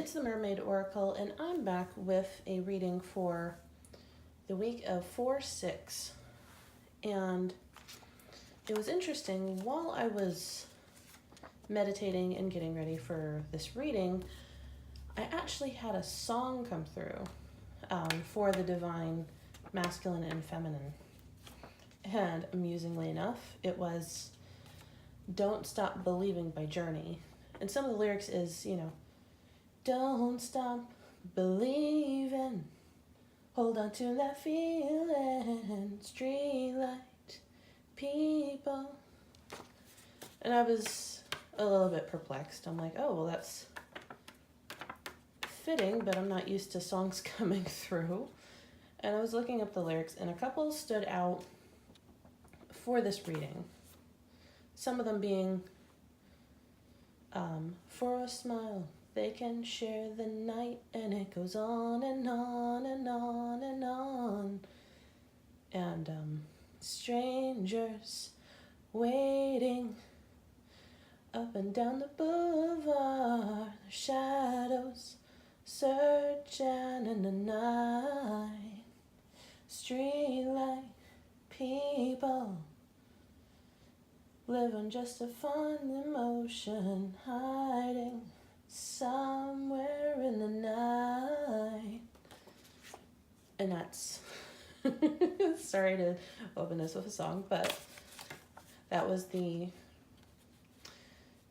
It's the Mermaid Oracle, and I'm back with a reading for the week of 4/6. And it was interesting, while I was meditating and getting ready for this reading, I actually had a song come through for the divine masculine and feminine. And amusingly enough, it was Don't Stop Believing by Journey. And some of the lyrics is, don't stop believing, hold on to that feeling, streetlight people. And I was a little bit perplexed. I'm like, oh, well, that's fitting, but I'm not used to songs coming through. And I was looking up the lyrics, and a couple stood out for this reading. Some of them being, for a smile, they can share the night, and it goes on and on and on and on. And strangers waiting up and down the boulevard, the shadows searching in the night, streetlight people living just to find emotion, hiding somewhere in the night. And that's sorry to open this with a song, but that was the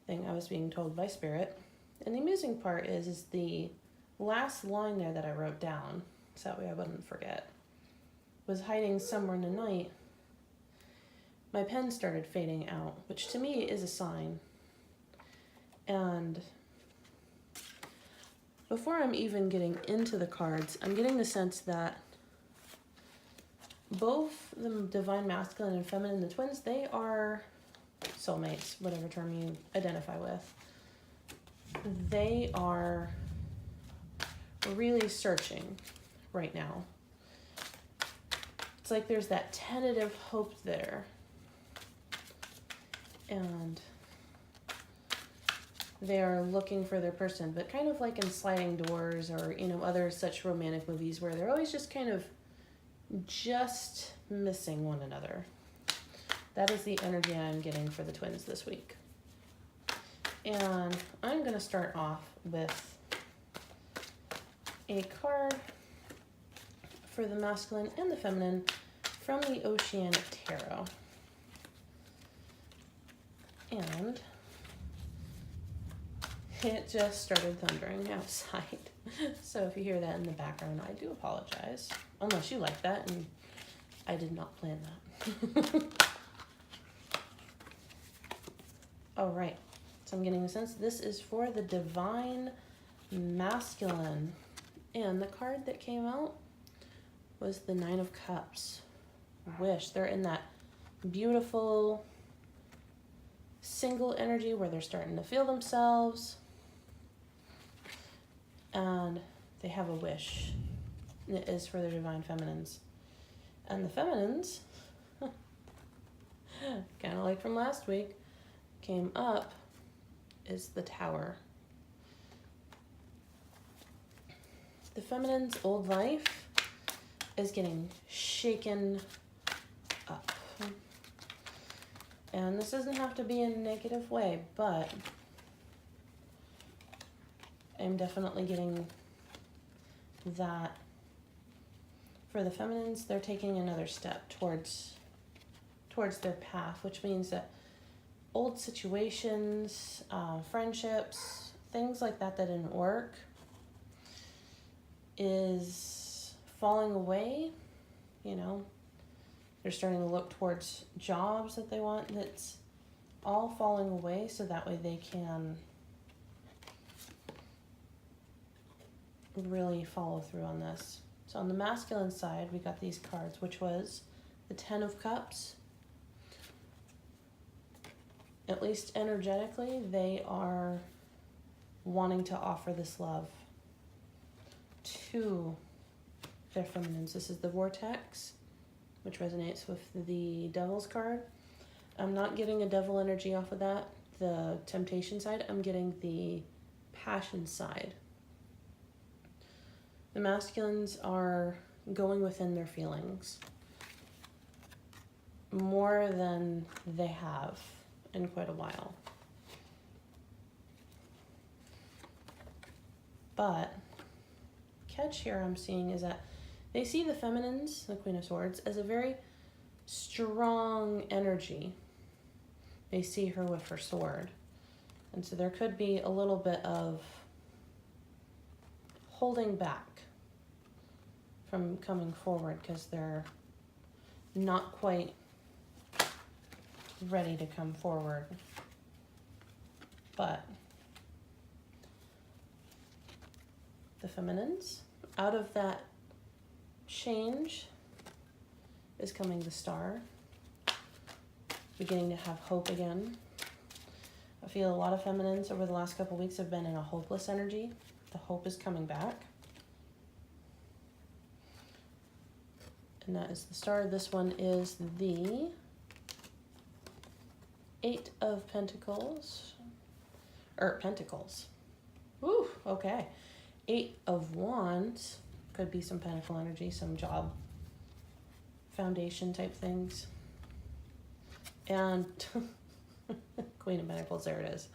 thing I was being told by Spirit. And the amusing part is the last line there that I wrote down, so that way I wouldn't forget, was hiding somewhere in the night. My pen started fading out, which to me is a sign. And before I'm even getting into the cards, I'm getting the sense that both the divine masculine and feminine, the twins, they are soulmates, whatever term you identify with. They are really searching right now. It's like there's that tentative hope there. And they are looking for their person, but kind of like in Sliding Doors or, other such romantic movies where they're always just kind of just missing one another. That is the energy I'm getting for the twins this week. And I'm going to start off with a card for the masculine and the feminine from the Oceanic Tarot. And it just started thundering outside. So if you hear that in the background, I do apologize. Unless you like that, and I did not plan that. All right. So I'm getting a sense this is for the divine masculine. And the card that came out was the Nine of Cups. Wish. They're in that beautiful single energy where they're starting to feel themselves. And they have a wish. And it is for their divine feminines. And the feminines, kind of like from last week, came up is the Tower. The feminine's old life is getting shaken up. And this doesn't have to be in a negative way, but I'm definitely getting that for the feminines, they're taking another step towards their path, which means that old situations, friendships, things like that didn't work is falling away. They're starting to look towards jobs that they want. That's all falling away, so that way they can really follow through on this. So on the masculine side, we got these cards, which was the Ten of Cups. At least energetically, they are wanting to offer this love to their feminines. This is the Vortex, which resonates with the Devil's card. I'm not getting a devil energy off of that, the temptation side. I'm getting the passion side. The masculines are going within their feelings more than they have in quite a while. But catch here I'm seeing is that they see the feminines, the Queen of Swords, as a very strong energy. They see her with her sword. And so there could be a little bit of holding back from coming forward because they're not quite ready to come forward. But the feminines, out of that change is coming the Star, beginning to have hope again. I feel a lot of feminines over the last couple of weeks have been in a hopeless energy. The hope is coming back. And that is the Star. This one is the Eight of Pentacles. Pentacles. Woo, okay. Eight of Wands. Could be some pentacle energy, some job foundation type things. And Queen of Pentacles, there it is.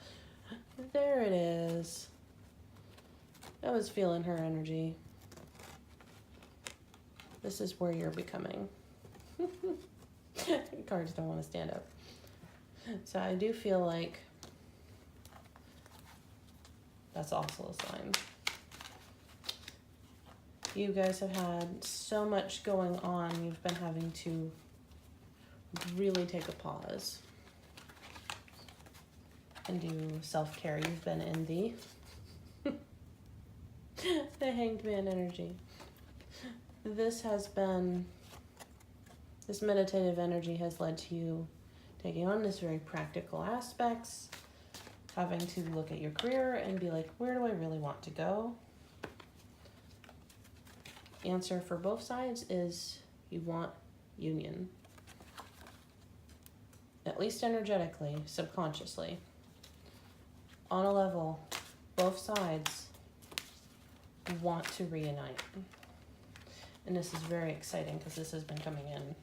There it is. I was feeling her energy. This is where you're becoming. Cards don't want to stand up. So I do feel like that's also a sign. You guys have had so much going on, you've been having to really take a pause and do self-care. You've been in the Hanged Man energy. This meditative energy has led to you taking on this very practical aspects, having to look at your career and be like, where do I really want to go? Answer for both sides is you want union. At least energetically, subconsciously. On a level, both sides want to reunite. And this is very exciting because this has been coming in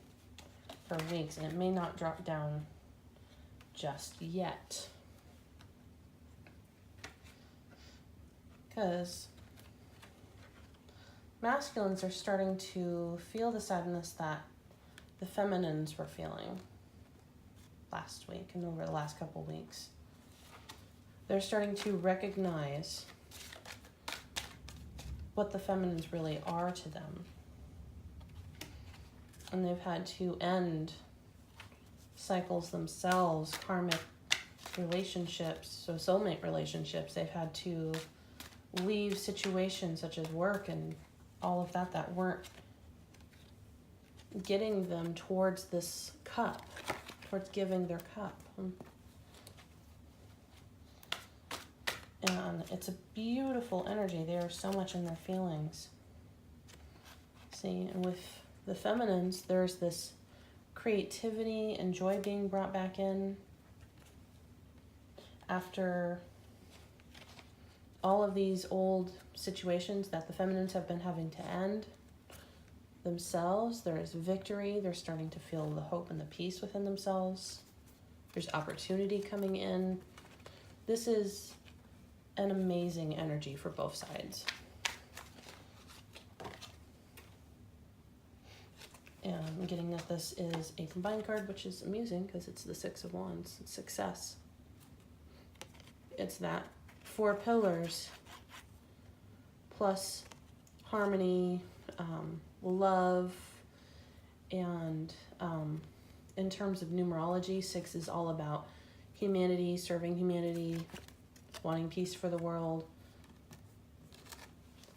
for weeks and it may not drop down just yet. Because masculines are starting to feel the sadness that the feminines were feeling last week and over the last couple weeks. They're starting to recognize what the feminines really are to them. And they've had to end cycles themselves, karmic relationships, so soulmate relationships. They've had to leave situations such as work and all of that weren't getting them towards this cup, towards giving their cup. And it's a beautiful energy. They are so much in their feelings. See, and with the feminines, there's this creativity and joy being brought back in after all of these old situations that the feminines have been having to end themselves. There is victory. They're starting to feel the hope and the peace within themselves. There's opportunity coming in. This is an amazing energy for both sides. And I'm getting that this is a combined card, which is amusing because it's the Six of Wands. It's success. It's that 4 pillars plus harmony, love, and in terms of numerology, 6 is all about humanity, serving humanity, wanting peace for the world.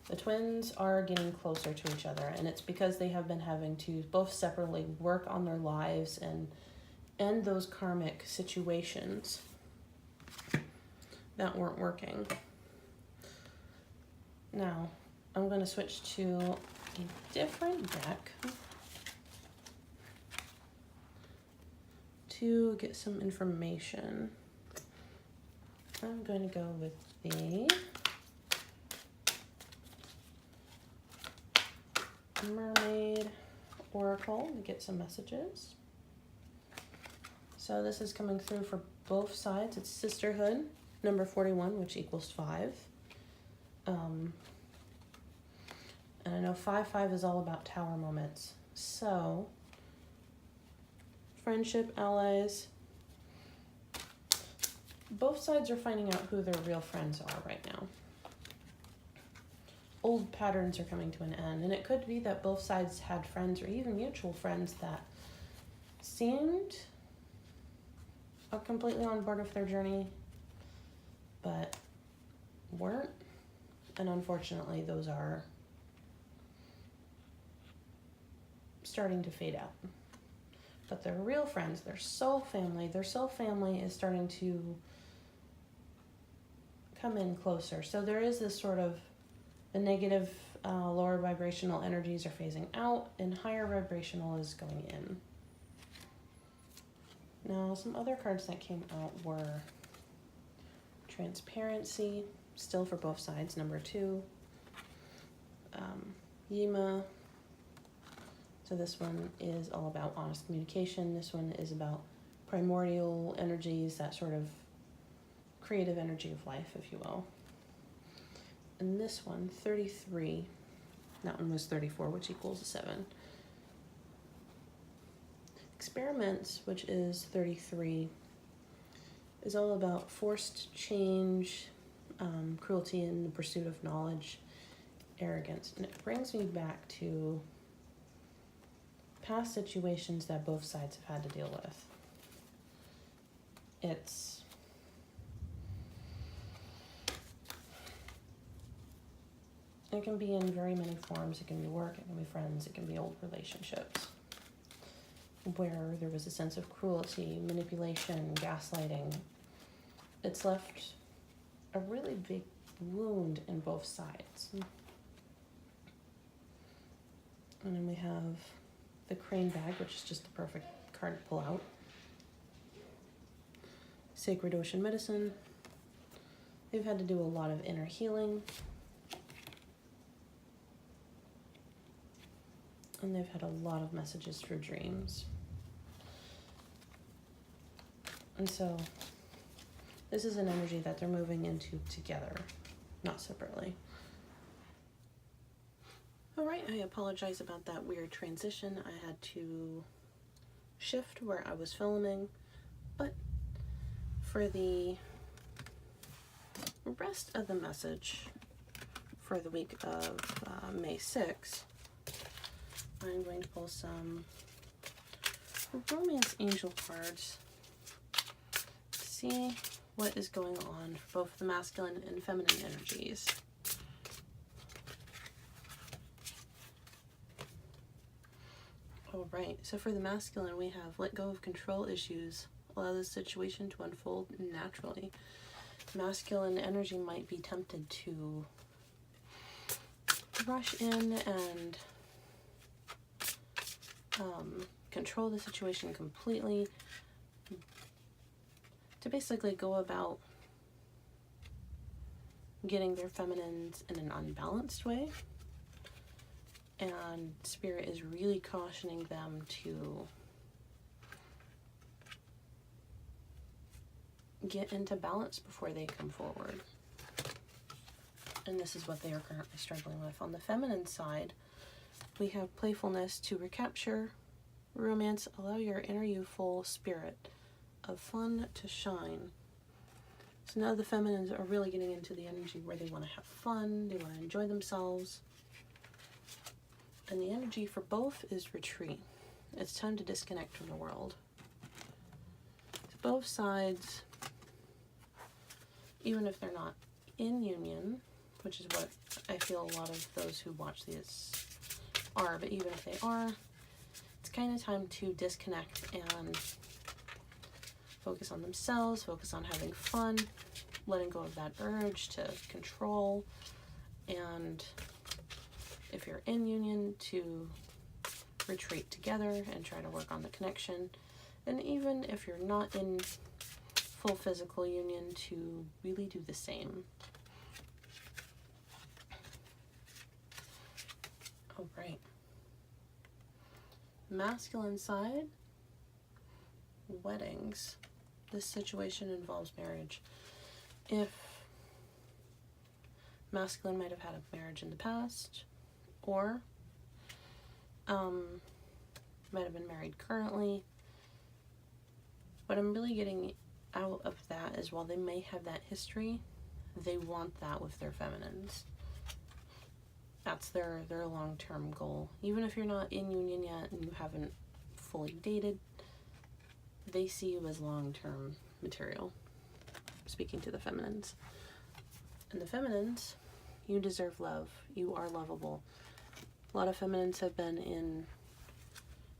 The twins are getting closer to each other, and it's because they have been having to both separately work on their lives and end those karmic situations that weren't working. Now, I'm going to switch to a different deck to get some information. I'm going to go with the Mermaid Oracle to get some messages. So this is coming through for both sides. It's sisterhood, number 41, which equals 5. And I know 5-5 is all about tower moments. So, friendship, allies. Both sides are finding out who their real friends are right now. Old patterns are coming to an end, and it could be that both sides had friends or even mutual friends that seemed completely on board with their journey, but weren't. And unfortunately, those are starting to fade out. But their real friends, their soul family is starting to come in closer. So there is this sort of the negative, lower vibrational energies are phasing out, and higher vibrational is going in. Now, some other cards that came out were Transparency, still for both sides, number 2. Yima. So this one is all about honest communication. This one is about primordial energies, that sort of creative energy of life, if you will. And this one, 33, that one was 34, which equals 7. Experiments, which is 33, is all about forced change, cruelty in the pursuit of knowledge, arrogance. And it brings me back to past situations that both sides have had to deal with. It can be in very many forms. It can be work, it can be friends, it can be old relationships, where there was a sense of cruelty, manipulation, gaslighting. It's left a really big wound in both sides. And then we have the Crane Bag, which is just the perfect card to pull out. Sacred Ocean Medicine. They've had to do a lot of inner healing. And they've had a lot of messages through dreams. And so this is an energy that they're moving into together, not separately. All right, I apologize about that weird transition. I had to shift where I was filming, but for the rest of the message for the week of May 6th, I'm going to pull some Romance Angel cards to see what is going on for both the masculine and feminine energies. All right, so for the masculine, we have let go of control issues, allow the situation to unfold naturally. Masculine energy might be tempted to rush in and control the situation completely, to basically go about getting their feminines in an unbalanced way. And Spirit is really cautioning them to get into balance before they come forward. And this is what they are currently struggling with. On the feminine side, we have playfulness to recapture, romance, allow your inner youthful spirit of fun to shine. So now the feminines are really getting into the energy where they want to have fun, they want to enjoy themselves. And the energy for both is retreat. It's time to disconnect from the world. So both sides, even if they're not in union, which is what I feel a lot of those who watch these are, but even if they are, it's kind of time to disconnect and focus on themselves, focus on having fun, letting go of that urge to control, and if you're in union, to retreat together and try to work on the connection. And even if you're not in full physical union, to really do the same. All right. masculine side, weddings. This situation involves marriage. If masculine might have had a marriage in the past, or might have been married currently. What I'm really getting out of that is while they may have that history, they want that with their feminines. That's their long-term goal. Even if you're not in union yet and you haven't fully dated, they see you as long-term material. Speaking to the feminines. And the feminines, you deserve love. You are lovable. A lot of feminines have been in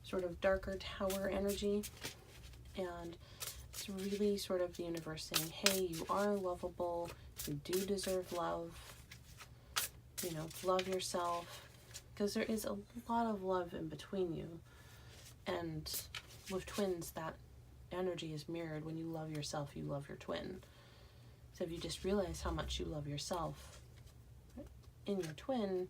sort of darker tower energy, and it's really sort of the universe saying, hey, you are lovable, you do deserve love, you know, love yourself, because there is a lot of love in between you. And with twins, that energy is mirrored. When you love yourself, you love your twin. So if you just realize how much you love yourself in your twin,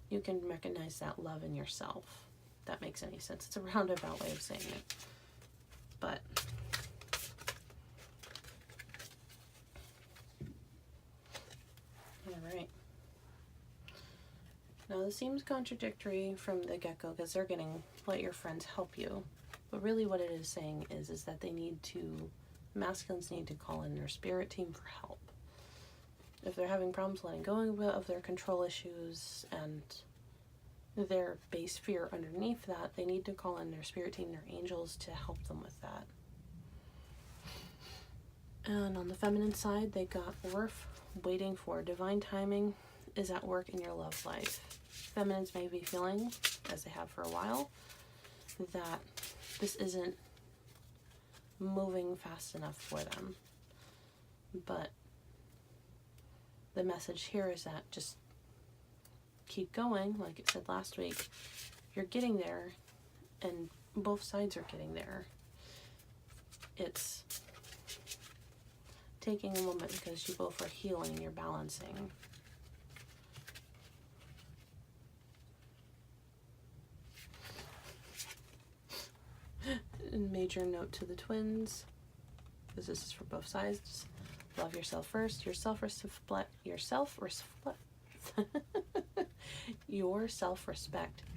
you can recognize that love in yourself. If that makes any sense. It's a roundabout way of saying it. But alright. Now this seems contradictory from the get-go because they're getting let your friends help you. But really what it is saying is that they need to, masculines need to call in their spirit team for help. If they're having problems letting go of their control issues and their base fear underneath that, they need to call in their spirit team, their angels, to help them with that. And on the feminine side, they got Orph, waiting for divine timing is at work in your love life. Feminines may be feeling, as they have for a while, that this isn't moving fast enough for them. But the message here is that just keep going, like it said last week. You're getting there, and both sides are getting there. It's taking a moment because you both are healing and you're balancing. Major note to the twins, because this is for both sides. Love yourself first. Your self-respect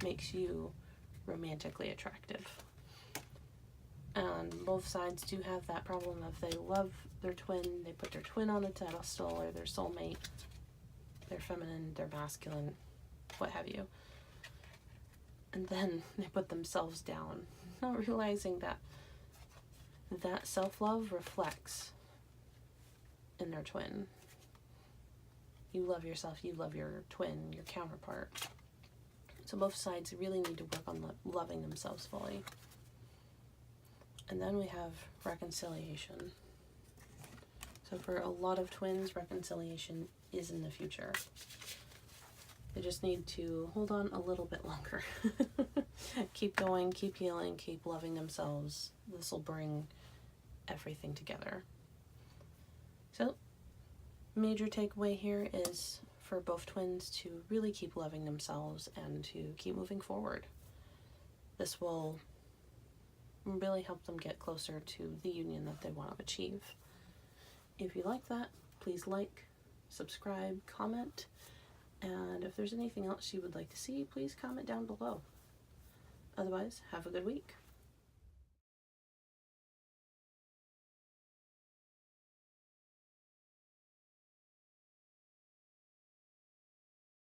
makes you romantically attractive. And both sides do have that problem of they love their twin, they put their twin on the pedestal, or their soulmate, their feminine, their masculine, what have you. And then they put themselves down, not realizing that that self-love reflects in their twin. You love yourself, you love your twin, your counterpart. So both sides really need to work on loving themselves fully. And then we have reconciliation. So for a lot of twins, reconciliation is in the future. They just need to hold on a little bit longer. Keep going, keep healing, keep loving themselves. This will bring everything together. So, major takeaway here is for both twins to really keep loving themselves and to keep moving forward. This will really help them get closer to the union that they want to achieve. If you like that, please like, subscribe, comment, and if there's anything else you would like to see, please comment down below. Otherwise, have a good week.